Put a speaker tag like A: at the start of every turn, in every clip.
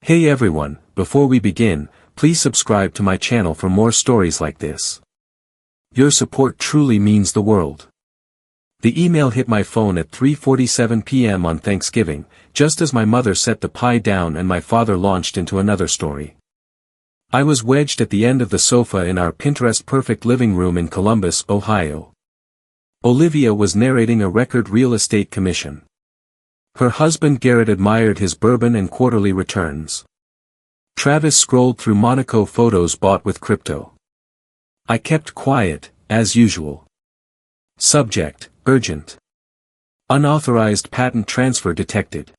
A: Hey everyone, before we begin, please subscribe to my channel for more stories like this. Your support truly means the world. The email hit my phone at 3:47 p.m. on Thanksgiving, just as my mother set the pie down and my father launched into another story. I was wedged at the end of the sofa in our Pinterest-perfect living room in Columbus, Ohio. Olivia was narrating a record real estate commission. Her husband Garrett admired his bourbon and quarterly returns. Travis scrolled through Monaco photos bought with crypto. I kept quiet, as usual. Subject: urgent. Unauthorized patent transfer detected.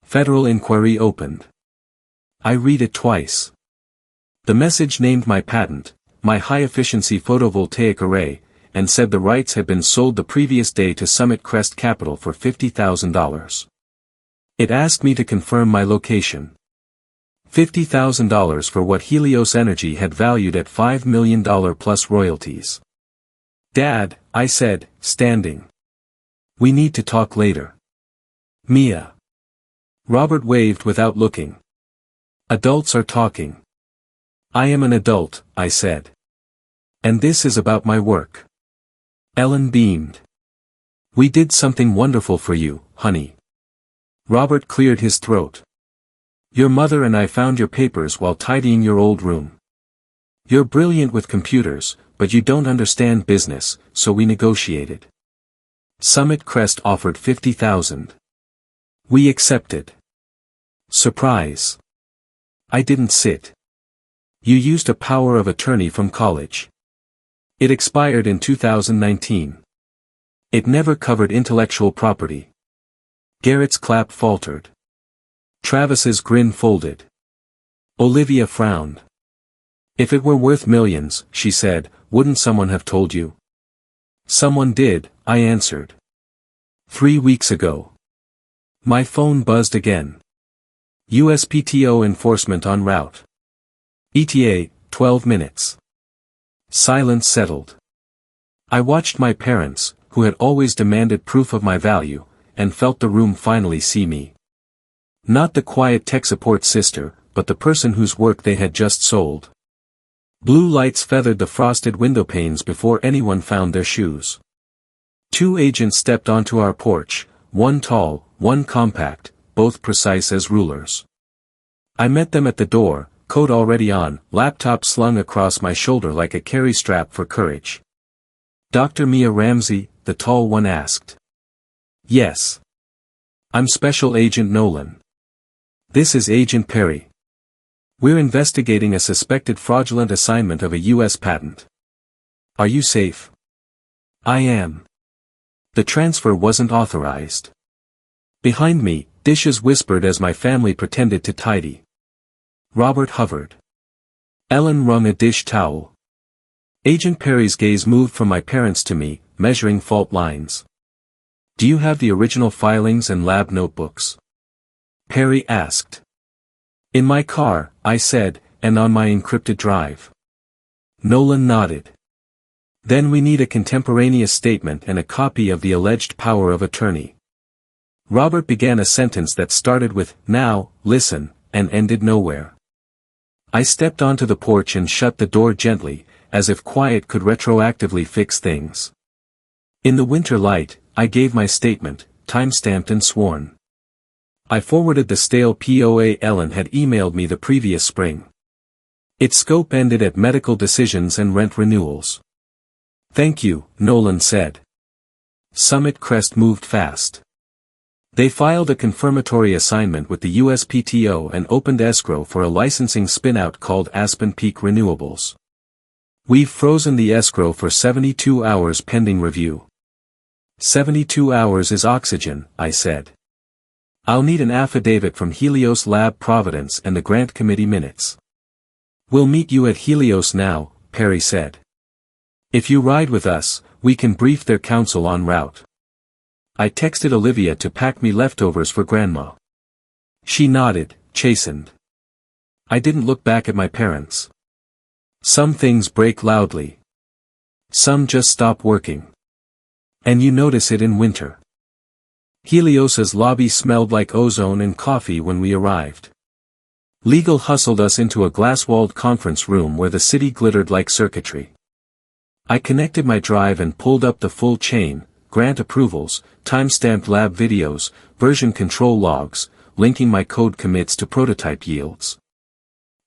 A: Federal inquiry opened. I read it twice. The message named my patent, my high-efficiency photovoltaic array, and said the rights had been sold the previous day to Summit Crest Capital for $50,000. It asked me to confirm my location. $50,000 for what Helios Energy had valued at $5 million plus royalties. Dad, I said, standing. We need to talk later. Mia. Robert waved without looking. Adults are talking. I am an adult, I said. And this is about my work. Ellen beamed. We did something wonderful for you, honey. Robert cleared his throat. Your mother and I found your papers while tidying your old room. You're brilliant with computers, but you don't understand business, so we negotiated. Summit Crest offered $50,000. We accepted. Surprise. I didn't sit. You used a power of attorney from college. It expired in 2019. It never covered intellectual property. Garrett's clap faltered. Travis's grin folded. Olivia frowned. If it were worth millions, she said, wouldn't someone have told you? Someone did, I answered. 3 weeks ago. My phone buzzed again. USPTO enforcement en route. ETA, 12 minutes. Silence settled. I watched my parents, who had always demanded proof of my value, and felt the room finally see me. Not the quiet tech support sister, but the person whose work they had just sold. Blue lights feathered the frosted window panes before anyone found their shoes. 2 agents stepped onto our porch, one tall, one compact, both precise as rulers. I met them at the door, coat already on, laptop slung across my shoulder like a carry strap for courage. Dr. Mia Ramsey, the tall one asked. Yes. I'm Special Agent Nolan. This is Agent Perry. We're investigating a suspected fraudulent assignment of a U.S. patent. Are you safe? I am. The transfer wasn't authorized. Behind me, dishes whispered as my family pretended to tidy. Robert hovered. Ellen wrung a dish towel. Agent Perry's gaze moved from my parents to me, measuring fault lines. Do you have the original filings and lab notebooks? Perry asked. In my car, I said, and on my encrypted drive. Nolan nodded. Then we need a contemporaneous statement and a copy of the alleged power of attorney. Robert began a sentence that started with, now, listen, and ended nowhere. I stepped onto the porch and shut the door gently, as if quiet could retroactively fix things. In the winter light, I gave my statement, time-stamped and sworn. I forwarded the stale POA Ellen had emailed me the previous spring. Its scope ended at medical decisions and rent renewals. Thank you, Nolan said. Summit Crest moved fast. They filed a confirmatory assignment with the USPTO and opened escrow for a licensing spin-out called Aspen Peak Renewables. We've frozen the escrow for 72 hours pending review. 72 hours is oxygen, I said. I'll need an affidavit from Helios Lab Providence and the grant committee minutes. We'll meet you at Helios now, Perry said. If you ride with us, we can brief their counsel en route. I texted Olivia to pack me leftovers for Grandma. She nodded, chastened. I didn't look back at my parents. Some things break loudly. Some just stop working. And you notice it in winter. Helios's lobby smelled like ozone and coffee when we arrived. Legal hustled us into a glass-walled conference room where the city glittered like circuitry. I connected my drive and pulled up the full chain, grant approvals, time-stamped lab videos, version control logs, linking my code commits to prototype yields.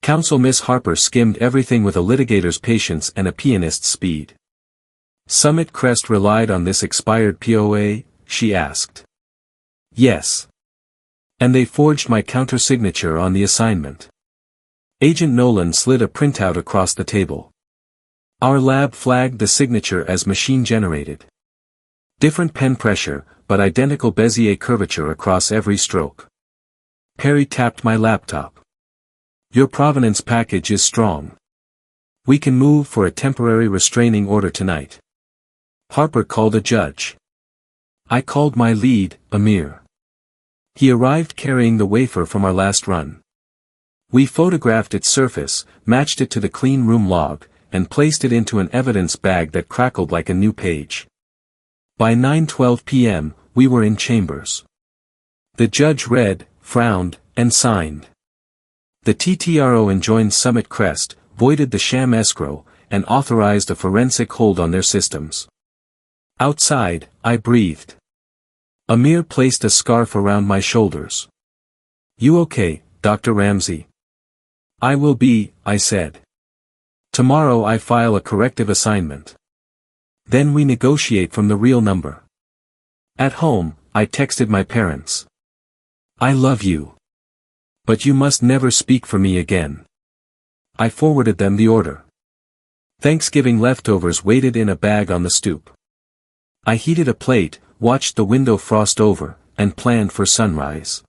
A: Counsel Miss Harper skimmed everything with a litigator's patience and a pianist's speed. Summit Crest relied on this expired POA, she asked. Yes. And they forged my counter-signature on the assignment. Agent Nolan slid a printout across the table. Our lab flagged the signature as machine-generated. Different pen pressure, but identical Bezier curvature across every stroke. Perry tapped my laptop. Your provenance package is strong. We can move for a temporary restraining order tonight. Harper called a judge. I called my lead, Amir. He arrived carrying the wafer from our last run. We photographed its surface, matched it to the clean room log, and placed it into an evidence bag that crackled like a new page. By 9:12 p.m., we were in chambers. The judge read, frowned, and signed. The TTRO enjoined Summit Crest, voided the sham escrow, and authorized a forensic hold on their systems. Outside, I breathed. Amir placed a scarf around my shoulders. You okay, Dr. Ramsey? I will be, I said. Tomorrow I file a corrective assignment. Then we negotiate from the real number. At home, I texted my parents. I love you. But you must never speak for me again. I forwarded them the order. Thanksgiving leftovers waited in a bag on the stoop. I heated a plate, watched the window frost over, and planned for sunrise.